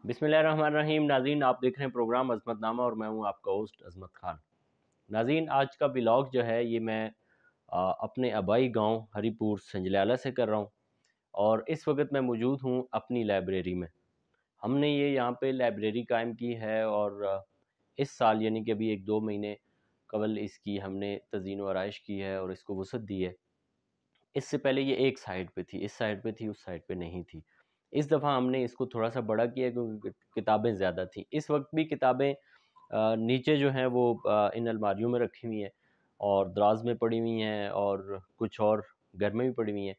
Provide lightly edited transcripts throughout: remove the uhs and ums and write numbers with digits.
बिस्मिल्लाहिर्रहमानिर्रहीम। नाज़रीन, आप देख रहे हैं प्रोग्राम अज़मतनामा और मैं हूं आपका होस्ट अज़मत ख़ान। नाज़रीन, आज का व्लॉग जो है ये मैं अपने आबाई गांव हरीपुर संजलाला से कर रहा हूं और इस वक्त मैं मौजूद हूं अपनी लाइब्रेरी में। हमने ये यहाँ पे लाइब्रेरी कायम की है और इस साल यानी कि अभी 1-2 महीने कबल इसकी हमने तज़ीन व आराइश की है और इसको वसअत दी है। इससे पहले ये एक साइड पे थी, इस साइड पे थी, उस साइड पे नहीं थी। इस दफ़ा हमने इसको थोड़ा-सा बड़ा किया क्योंकि किताबें ज़्यादा थीं। इस वक्त भी किताबें नीचे जो हैं वो इन अलमारियों में रखी हुई हैं और दराज में पड़ी हुई हैं और कुछ और घर में भी पड़ी हुई हैं।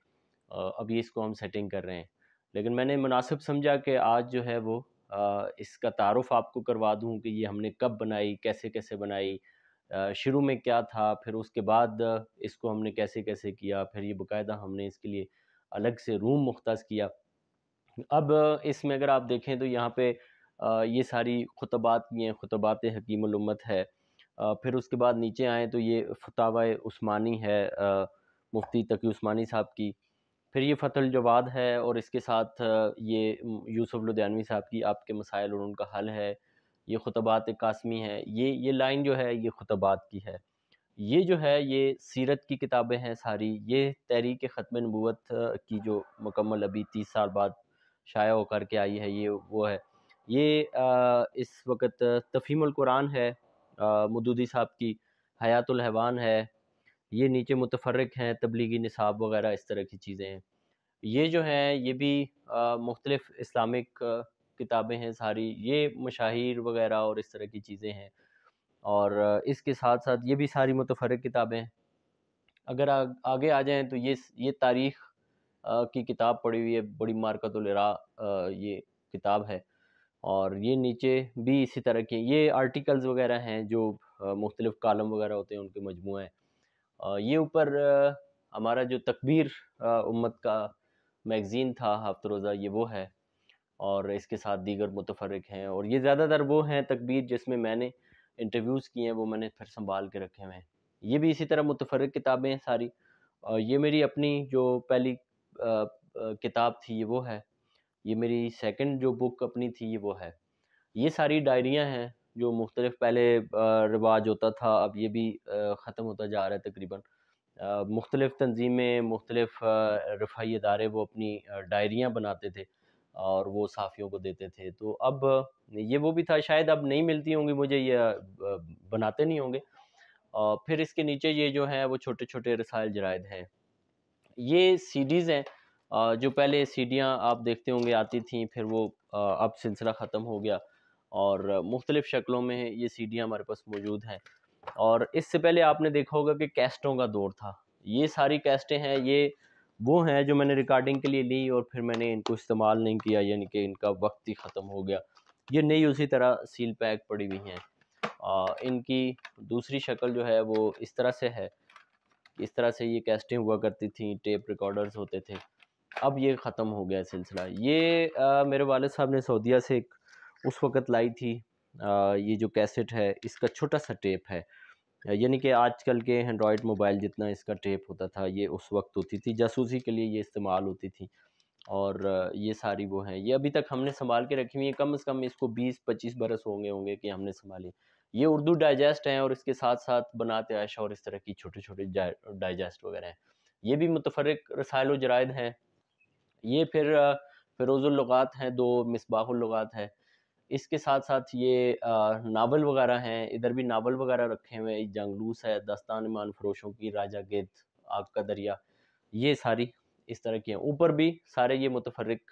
अभी इसको हम सेटिंग कर रहे हैं। लेकिन मैंने मुनासिब समझा कि आज जो है वो इसका तारुफ़ आपको करवा दूँ कि ये हमने कब बनाई, कैसे-कैसे बनाई, शुरू में क्या था, फिर उसके बाद इसको हमने कैसे-कैसे किया, फिर ये बाकायदा हमने इसके लिए अलग से रूम मुख्तस किया। अब इसमें अगर आप देखें तो यहाँ पे ये सारी खुतबात भी हैं, खुतबात हकीमुल उम्मत है। फिर उसके बाद नीचे आएँ तो ये फतावा उस्मानी है, मुफ्ती तकी उस्मानी साहब की। फिर ये फ़तहुल जवाद है और इसके साथ ये यूसुफ़ लुधियानवी साहब की आपके मसाइल और उनका हल है। ये खुतबात कासमी है। ये लाइन जो है ये खुतबात की है। ये जो है ये सीरत की किताबें हैं सारी। ये तहरीक ख़त्म नबूवत की जो मुकम्मल अभी 30 साल बाद शाया होकर के आई है, ये वो है। ये इस वक़्त तफ़हीमुल कुरान है, मौदूदी साहब की। हयातुल हैवान है। ये नीचे मुतफ़र्रिक़ हैं, तबलीगी निसाब वग़ैरह इस तरह की चीज़ें हैं। ये जो हैं ये भी मुख्तलिफ़ इस्लामिक किताबें हैं सारी। ये मशाहिर वग़ैरह और इस तरह की चीज़ें हैं और इसके साथ-साथ ये भी सारी मुतफ़र्रिक़ किताबें हैं। अगर आगे आ जाएँ तो ये तारीख़ की किताब पड़ी हुई है, बड़ी मारकतुल इरा ये किताब है और ये नीचे भी इसी तरह के ये आर्टिकल्स वग़ैरह हैं जो मुख्तलिफ़ कॉलम वग़ैरह होते हैं उनके मजमूआ हैं। ये ऊपर हमारा जो तकबीर उम्मत का मैगज़ीन था हफ्ते-रोज़ा, ये वो है और इसके साथ दीगर मुतफ़र्रिक़ हैं और ये ज़्यादातर वो हैं तकबीर जिसमें मैंने इंटरव्यूज़ किए हैं, वो मैंने फिर सँभाल के रखे हुए हैं। ये भी इसी तरह मुतफ़र्रिक़ किताबें हैं सारी। ये मेरी अपनी जो पहली किताब थी ये वो है। ये मेरी सेकंड जो बुक अपनी थी ये वो है। ये सारी डायरियाँ हैं जो मुख्तलिफ़ पहले रिवाज होता था, अब ये भी ख़त्म होता जा रहा है तकरीबन। मुख्तलिफ़ तंज़ीमें, मुख्तलिफ़ रफ़ाई इदारे वो अपनी डायरियाँ बनाते थे और वो साफ़ियों को देते थे। तो अब ये वो भी था, शायद अब नहीं मिलती होंगी मुझे, ये बनाते नहीं होंगे। फिर इसके नीचे ये जो है वो छोटे-छोटे रसाइल जराइद हैं। ये सीडीज़ हैं, जो पहले सीडियाँ आप देखते होंगे आती थीं, फिर वो अब सिलसिला ख़त्म हो गया और मुख्तलिफ़ शक्लों में ये सीडियाँ हमारे पास मौजूद हैं। और इससे पहले आपने देखा होगा कि कैसेटों का दौर था। ये सारी कैसेटें हैं, ये वो हैं जो मैंने रिकॉर्डिंग के लिए ली और फिर मैंने इनको इस्तेमाल नहीं किया, यानी कि इनका वक़्त ही ख़त्म हो गया। ये नई उसी तरह सील पैक पड़ी हुई हैं। इनकी दूसरी शक्ल जो है वो इस तरह से है। इस तरह से ये कैसेटें हुआ करती थी, टेप रिकॉर्डर्स होते थे। अब ये ख़त्म हो गया है सिलसिला। ये मेरे वालिद साहब ने सऊदीया से एक उस वक़्त लाई थी। ये जो कैसेट है इसका छोटा-सा टेप है। यानी कि आजकल के एंड्रॉयड मोबाइल जितना इसका टेप होता था, ये उस वक़्त होती थी, जासूसी के लिए ये इस्तेमाल होती थी। और ये सारी वो हैं, ये अभी तक हमने सँभाल के रखी हुई हैं, कम से कम इसको 20-25 बरस होंगे कि हमने सँभाली। ये उर्दू डाइजेस्ट हैं और इसके साथ-साथ बनात आयशा और इस तरह की छोटे-छोटे डाइजेस्ट वग़ैरह हैं। ये भी मुतफ़र्रिक़ रसाइल व जराइद हैं। ये फिर फ़िरोज़ुल लुग़ात हैं, 2 मिसबाहुल लुग़ात है। इसके साथ-साथ ये नावल वग़ैरह हैं, इधर भी नावल वग़ैरह रखे हुए हैं, जंगलूस है, दास्तान ईमान फ़रोशों की, राजा गिद्ध, आग का दरिया, ये सारी इस तरह की हैं। ऊपर भी सारे ये मुतफ़र्रिक़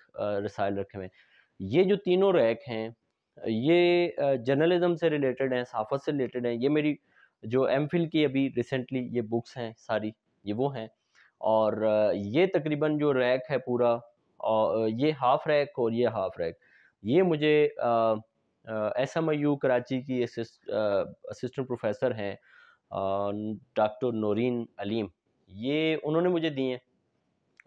रसाइल रखे हुए हैं। ये जो तीनों रैक हैं, ये जर्नलिज़्म से रिलेटेड हैं, सहाफ़त से रिलेटेड हैं। ये मेरी जो एमफ़िल की अभी रिसेंटली ये बुक्स हैं सारी, ये वो हैं। और ये तकरीबन जो रैक है पूरा, ये हाफ़ रैक और ये हाफ़ रैक, ये मुझे एसएमआईयू कराची की असिस्टेंट प्रोफ़ेसर हैं, डॉक्टर नौरीन अलीम, ये उन्होंने मुझे दिए हैं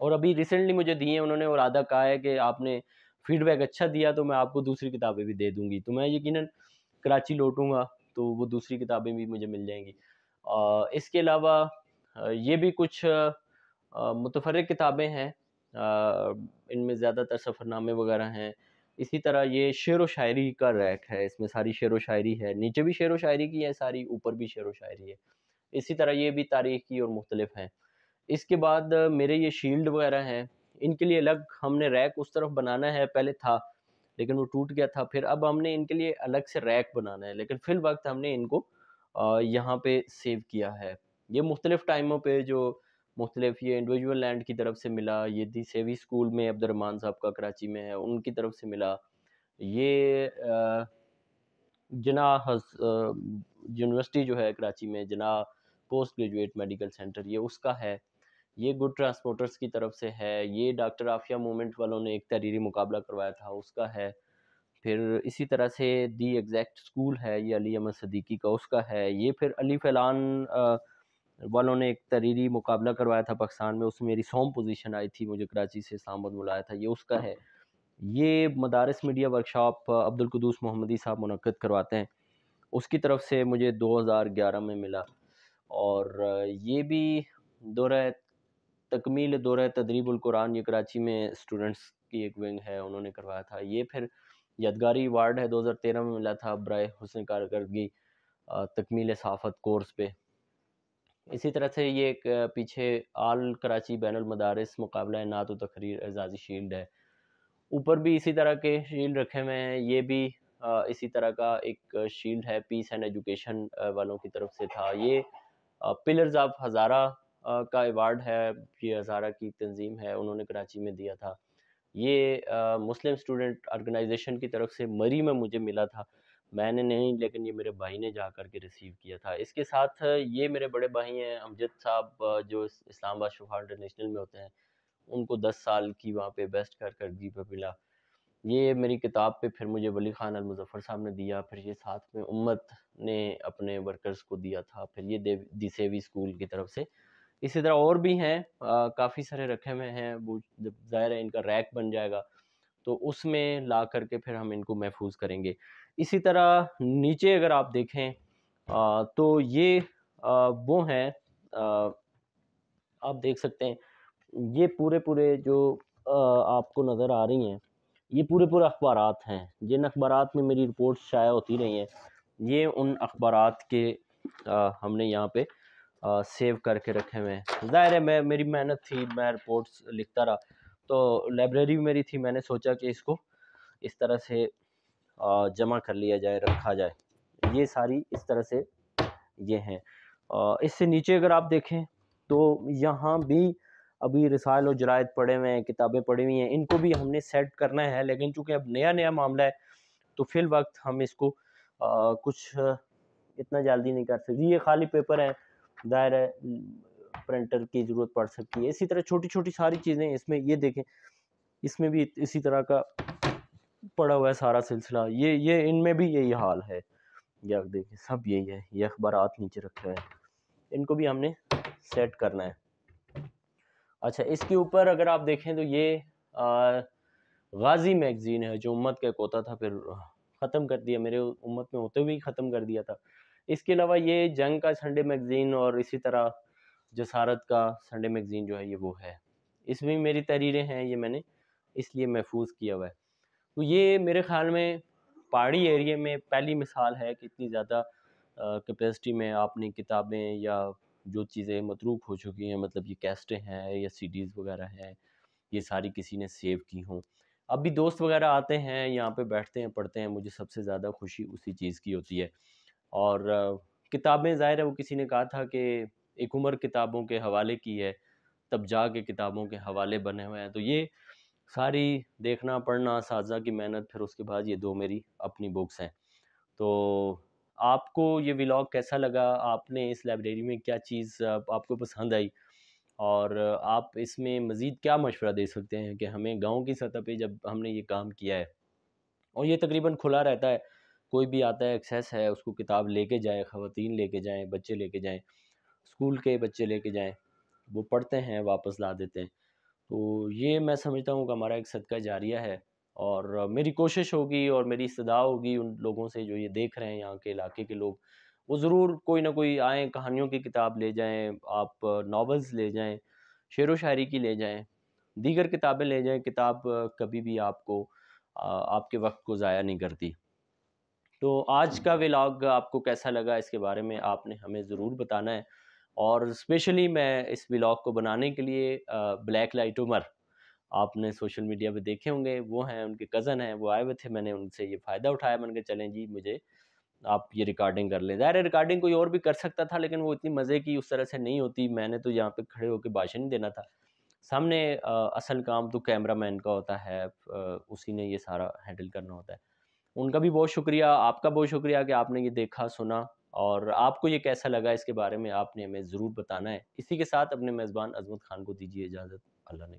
और अभी रिसेंटली मुझे दिए हैं उन्होंने और आधा कहा है कि आपने फ़ीडबैक अच्छा दिया तो मैं आपको दूसरी किताबें भी दे दूँगी। तो मैं यकीनन कराची लौटूँगा तो वो दूसरी किताबें भी मुझे मिल जाएँगी। इसके अलावा ये भी कुछ मुतफ़र्रिक़ किताबें हैं। इनमें ज़्यादातर सफ़रनामे वग़ैरह हैं। इसी तरह ये शेर व शायरी का रैक है, इसमें सारी शेर व शायरी है, नीचे भी शेर व शायरी की है सारी, ऊपर भी शेर व शायरी है। इसी तरह ये भी तारीख की और मुख्तलिफ हैं। इसके बाद मेरे ये शील्ड वगैरह हैं, इनके लिए अलग हमने रैक उस तरफ बनाना है, पहले था लेकिन वो टूट गया था, फिर अब हमने इनके लिए अलग से रैक बनाना है, लेकिन फिल वक्त हमने इनको यहाँ पे सेव किया है। ये मुख्तलिफ टाइमों पे जो मुख्तलिफ ये इंडिविजुअल लैंड की तरफ से मिला, ये दी सेवी स्कूल में अब्दुर्रहमान साहब का कराची में है, उनकी तरफ से मिला। ये जना यूनिवर्सिटी जो है कराची में, जना पोस्ट ग्रेजुएट मेडिकल सेंटर, ये उसका है। ये गुड ट्रांसपोर्टर्स की तरफ से है। ये डॉक्टर आफिया मूवमेंट वालों ने एक तहरीरी मुकाबला करवाया था, उसका है। फिर इसी तरह से दी एग्जैक्ट स्कूल है, ये अली अहमद सदीकी का, उसका है। ये फिर अली फैलान वालों ने एक तहरीरी मुकाबला करवाया था पाकिस्तान में, उसमें मेरी 100 पोजीशन आई थी, मुझे कराची से इस्लामाबाद बुलाया था, ये उसका है। ये मदारिस मीडिया वर्कशॉप अब्दुल कुदूस मोहम्मदी साहब मुनक्किद करवाते हैं, उसकी तरफ से मुझे 2011 में मिला। और ये भी दौरा तकमील दौरा तदरीबुल कुरान, ये कराची में स्टूडेंट्स की एक विंग है, उन्होंने करवाया था। ये फिर यादगारी अवार्ड है, 2013 में मिला था बराए हुस्न कारकर्दगी तकमील सहाफ़त कोर्स पे। इसी तरह से ये एक पीछे आल कराची बैनुल मदारिस मुकाबला नात व तकरीर एजाज़ी शील्ड है। ऊपर भी इसी तरह के शील्ड रखे हुए हैं। ये भी इसी तरह का एक शील्ड है, पीस एंड एजुकेशन वालों की तरफ से था। ये पिलर्स ऑफ हज़ारा का अवार्ड है, ये हज़ारा की तंजीम है, उन्होंने कराची में दिया था। ये मुस्लिम स्टूडेंट ऑर्गेनाइजेशन की तरफ से मरी में मुझे मिला था, मैंने नहीं, लेकिन ये मेरे भाई ने जा कर के रिसीव किया था। इसके साथ ये मेरे बड़े भाई हैं अमजद साहब, जो इस्लामाबाद शफा इंटरनेशनल में होते हैं, उनको 10 साल की वहाँ पे बेस्ट कारकर्दगी पे मिला। ये मेरी किताब पे फिर मुझे वली खान अल मुज़फ़्फ़र साहब ने दिया, फिर ये साथ में उम्मत ने अपने वर्कर्स को दिया था, फिर ये दिसेवी स्कूल की तरफ से। इसी तरह और भी हैं, काफ़ी सारे रखे हुए हैं। वो जब ज़ाहिर है इनका रैक बन जाएगा तो उसमें ला करके फिर हम इनको महफूज करेंगे। इसी तरह नीचे अगर आप देखें तो ये वो हैं, आप देख सकते हैं, ये पूरे जो आपको नज़र आ रही हैं, ये पूरे अखबारात हैं। जिन अखबारात में मेरी रिपोर्ट्स शाया होती रही हैं, ये उन अखबारात के हमने यहाँ पे सेव करके रखे हुए हैं। ज़ाहिर है मेरी मेहनत थी, मैं रिपोर्ट्स लिखता रहा, तो लाइब्रेरी भी मेरी थी, मैंने सोचा कि इसको इस तरह से जमा कर लिया जाए, रखा जाए। ये सारी इस तरह से ये हैं। इससे नीचे अगर आप देखें तो यहाँ भी अभी रिसाइल और जरायद पड़े हुए हैं, किताबें पड़ी हुई हैं, इनको भी हमने सेट करना है, लेकिन चूँकि अब नया मामला है तो फिल वक्त हम इसको कुछ इतना जल्दी नहीं कर सकते। ये खाली पेपर है, ज़ाहिर है प्रिंटर की ज़रूरत पड़ सकती है। इसी तरह छोटी-छोटी सारी चीज़ें इसमें, ये देखें, इसमें भी इसी तरह का पड़ा हुआ है सारा सिलसिला। ये इनमें भी यही हाल है। ये आप देखिए, सब यही है, ये अखबारात नीचे रखे हुए हैं, इनको भी हमने सेट करना है। अच्छा, इसके ऊपर अगर आप देखें तो ये गाज़ी मैगज़ीन है, जो उम्मत का एक होता था, फिर ख़त्म कर दिया, मेरे उम्मत में होते हुए ही ख़त्म कर दिया था। इसके अलावा ये जंग का संडे मैगज़ीन और इसी तरह जसारत का संडे मैगज़ीन जो है, ये वो है। इसमें भी मेरी तहरीरें हैं, ये मैंने इसलिए महफूज़ किया हुआ है। तो ये मेरे ख़्याल में पहाड़ी एरिया में पहली मिसाल है कि इतनी ज़्यादा कैपेसिटी में आपने किताबें या जो चीज़ें मतरूक हो चुकी हैं, मतलब ये कैसेटें हैं या सीडीज़ वगैरह हैं, ये सारी किसी ने सेव की हों। अब भी दोस्त वगैरह आते हैं, यहाँ पे बैठते हैं, पढ़ते हैं, मुझे सबसे ज़्यादा खुशी उसी चीज़ की होती है। और किताबें, ज़ाहिर है वो किसी ने कहा था कि एक उम्र किताबों के हवाले की है, तब जाके किताबों के हवाले बने हुए हैं। तो ये सारी देखना, पढ़ना, असातिज़ा की मेहनत, फिर उसके बाद ये 2 मेरी अपनी बुक्स हैं। तो आपको ये व्लॉग कैसा लगा? आपने इस लाइब्रेरी में क्या चीज़ आपको पसंद आई? और आप इसमें मज़ीद क्या मशवरा दे सकते हैं कि हमें गाँव की सतह पे जब हमने ये काम किया है, और ये तकरीबन खुला रहता है, कोई भी आता है, एक्सेस है, उसको किताब लेके जाए, ख़वातीन लेके जाएँ, बच्चे लेके जाएँ, स्कूल के बच्चे लेके जाएँ, वो पढ़ते हैं, वापस ला देते हैं। तो ये मैं समझता हूँ कि हमारा एक सदका जारिया है, और मेरी कोशिश होगी और मेरी इस्तदा होगी उन लोगों से जो ये देख रहे हैं, यहाँ के इलाके के लोग, वो ज़रूर कोई ना कोई आएँ, कहानियों की किताब ले जाएँ, आप नॉवेल्स ले जाएँ, शेरो शायरी की ले जाएँ, दीगर किताबें ले जाएँ। किताब कभी भी आपको आपके वक्त को ज़ाया नहीं करती। तो आज का व्लॉग आपको कैसा लगा, इसके बारे में आपने हमें ज़रूर बताना है। और स्पेशली मैं इस व्लॉग को बनाने के लिए ब्लैक लाइट उमर, आपने सोशल मीडिया पे देखे होंगे, वो हैं, उनके कज़न हैं, वो आए हुए थे, मैंने उनसे ये फ़ायदा उठाया, मैंने कहा चलें जी, मुझे आप ये रिकॉर्डिंग कर लें। ज़ाहिर है रिकॉर्डिंग कोई और भी कर सकता था, लेकिन वो इतनी मज़े की उस तरह से नहीं होती, मैंने तो यहाँ पे खड़े होकर भाषण ही देना था। सामने असल काम तो कैमरामैन का होता है, उसी ने ये सारा हैंडल करना होता है। उनका भी बहुत शुक्रिया, आपका बहुत शुक्रिया कि आपने ये देखा, सुना, और आपको ये कैसा लगा इसके बारे में आपने हमें ज़रूर बताना है। इसी के साथ अपने मेज़बान अज़मत ख़ान को दीजिए इजाज़त। अल्लाह ने